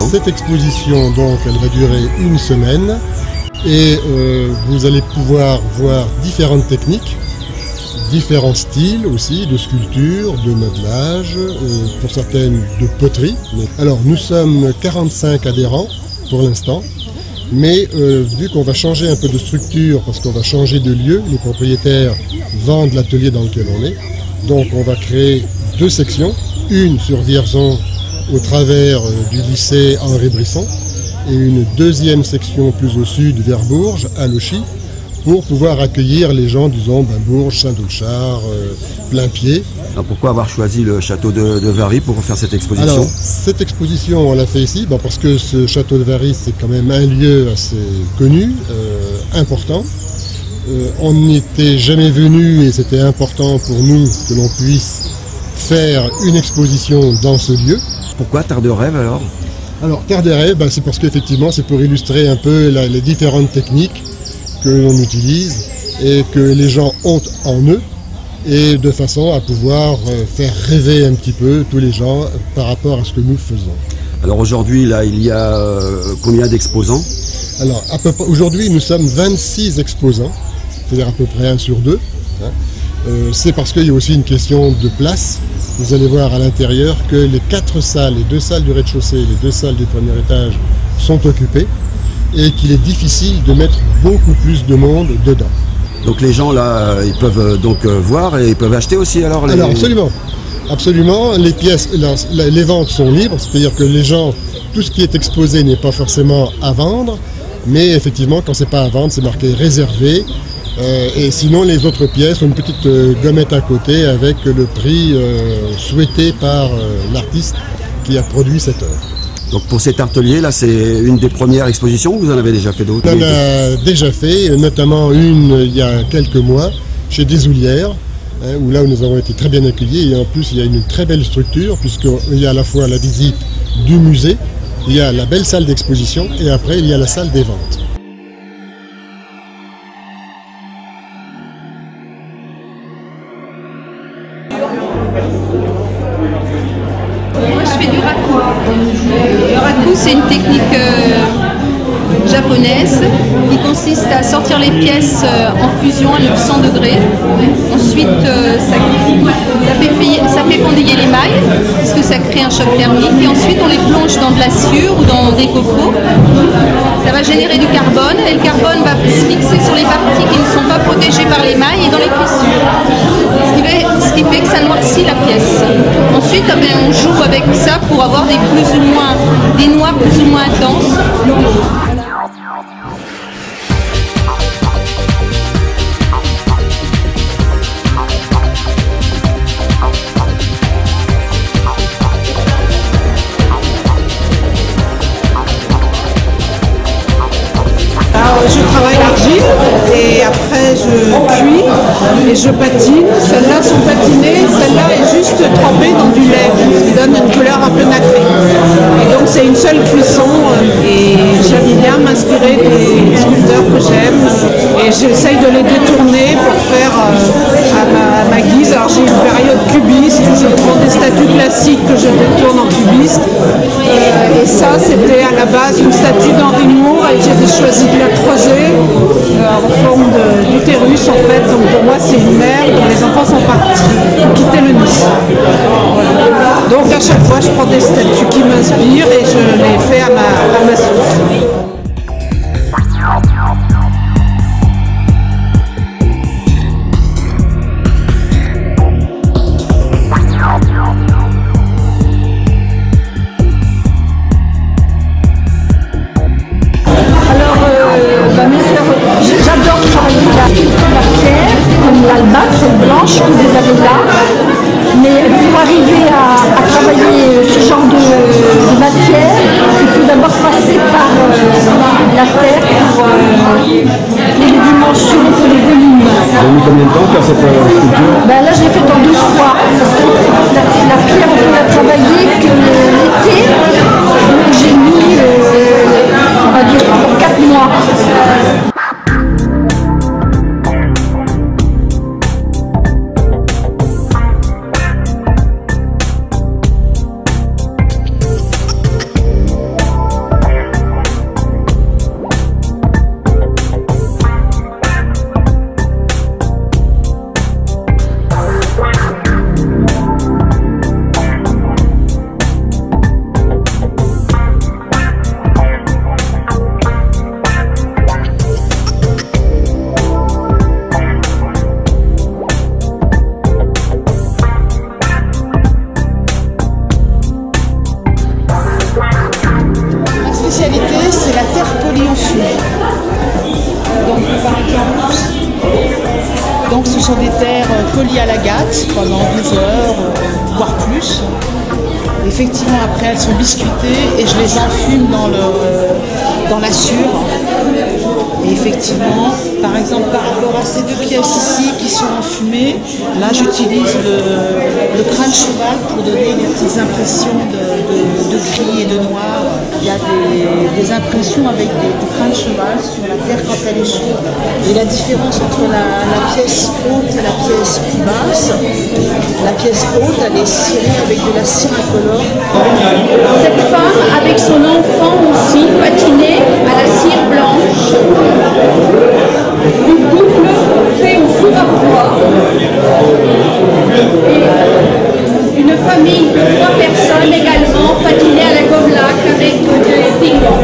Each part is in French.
Cette exposition, donc, elle va durer une semaine et vous allez pouvoir voir différentes techniques, différents styles aussi, de sculpture, de modelage, pour certaines de poterie. Alors nous sommes 45 adhérents pour l'instant, mais vu qu'on va changer un peu de structure, parce qu'on va changer de lieu, les propriétaires vendent l'atelier dans lequel on est, donc on va créer deux sections, une sur Vierzon au travers du lycée Henri Brisson et une deuxième section plus au sud vers Bourges, à Lochy, pour pouvoir accueillir les gens, disons, Bourges, Saint-Doulchard, Plainpied. Alors pourquoi avoir choisi le château de Varry pour faire cette exposition? Alors, cette exposition, on l'a fait ici, parce que ce château de Varry, c'est quand même un lieu assez connu, important. On n'était jamais venu et c'était important pour nous que l'on puisse faire une exposition dans ce lieu. Pourquoi Terre de Rêve alors? Alors, Terre des Rêves, c'est parce qu'effectivement, c'est pour illustrer un peu les différentes techniques que l'on utilise et que les gens ont en eux, et de façon à pouvoir faire rêver un petit peu tous les gens par rapport à ce que nous faisons. Alors aujourd'hui, là, il y a combien d'exposants? Alors, aujourd'hui, nous sommes 26 exposants, c'est-à-dire à peu près 1 sur 2. C'est parce qu'il y a aussi une question de place. Vous allez voir à l'intérieur que les 4 salles, les 2 salles du rez-de-chaussée et les 2 salles du premier étage sont occupées et qu'il est difficile de mettre beaucoup plus de monde dedans. Donc les gens là, ils peuvent donc voir et ils peuvent acheter aussi alors les... Alors absolument, absolument, les pièces, les ventes sont libres, c'est-à-dire que les gens, tout ce qui est exposé n'est pas forcément à vendre, mais effectivement quand c'est pas à vendre, c'est marqué réservé. Et sinon les autres pièces ont une petite gommette à côté avec le prix souhaité par l'artiste qui a produit cette œuvre. Donc pour cet atelier là, c'est une des premières expositions ou vous en avez déjà fait d'autres? On en a déjà fait, notamment une il y a quelques mois chez Desoulières, où là où nous avons été très bien accueillis, et en plus il y a une très belle structure puisqu'il y a à la fois la visite du musée, il y a la belle salle d'exposition et après il y a la salle des ventes. Moi je fais du raku. Le raku c'est une technique japonaise qui consiste à sortir les pièces en fusion à 900 degrés. Ensuite ça fait fondiller les mailles parce que ça crée un choc thermique et ensuite on les plonge dans de la sciure ou dans des copeaux. Ça va générer du carbone et le carbone va se fixer sur les parties qui ne sont pas protégées par les mailles et dans les fissures. Ce qui fait que ça noircit la pièce. Ensuite, on joue avec ça pour avoir des noirs plus ou moins intenses. Je travaille l'argile et après je cuis et je patine. Celles-là sont patinées, celle-là est juste trempée dans du lait, ce qui donne une couleur un peu nacrée. Et donc c'est une seule cuisson et j'aime bien m'inspirer des sculpteurs que j'aime et j'essaye de les détourner pour faire à ma guise. Alors j'ai une période cubiste où je prends des statues classiques que je détourne en cubiste et ça c'était à la base une statue d'Henri Moore et j'ai choisi de la creuser en forme d'utérus en fait, donc pour moi c'est une mère dont les enfants sont partis pour quitter le nid. Voilà. Donc à chaque fois je prends des statues qui m'inspirent et je les fais à ma sauce. J'adore travailler la pierre, comme l'albâtre blanche que vous avez là, mais pour arriver à travailler ce genre de matière, il faut d'abord passer par la terre pour les dimensions, pour les volumes. Vous avez mis combien de temps pour faire cette sculpture? Là je l'ai faite en 2 fois, parce que la pierre on peut la travailler que l'été, donc j'ai mis on va dire 4 mois. spécialité, c'est la terre polie au feu. Donc, par exemple, donc ce sont des terres polies à l'agate pendant 12 heures, voire plus. Effectivement, après, elles sont biscuitées et je les enfume dans la sûre. Et effectivement, par exemple, par rapport à ces 2 pièces ici qui sont enfumées, là j'utilise le crin de cheval pour donner des petites impressions de gris et de noir. Il y a des impressions avec du crin de cheval sur la terre quand elle est chaude. Et la différence entre la pièce haute et la pièce plus basse, la pièce haute elle est cirée avec de la cire incolore. Cette femme avec son enfant aussi patiné à la cire blanche. Une boucle fait au four à bois. Et une famille de 3 personnes également patinée à la gobelac avec des pigments.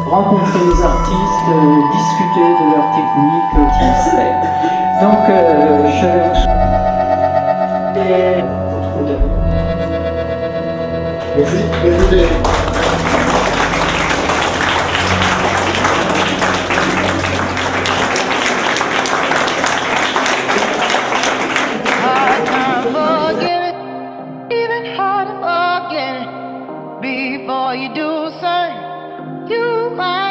rencontrer les artistes, discuter de leur technique qu'ils célèbrent. Donc je vais vous souhaiter votre deux. Merci. Before you do, son, you might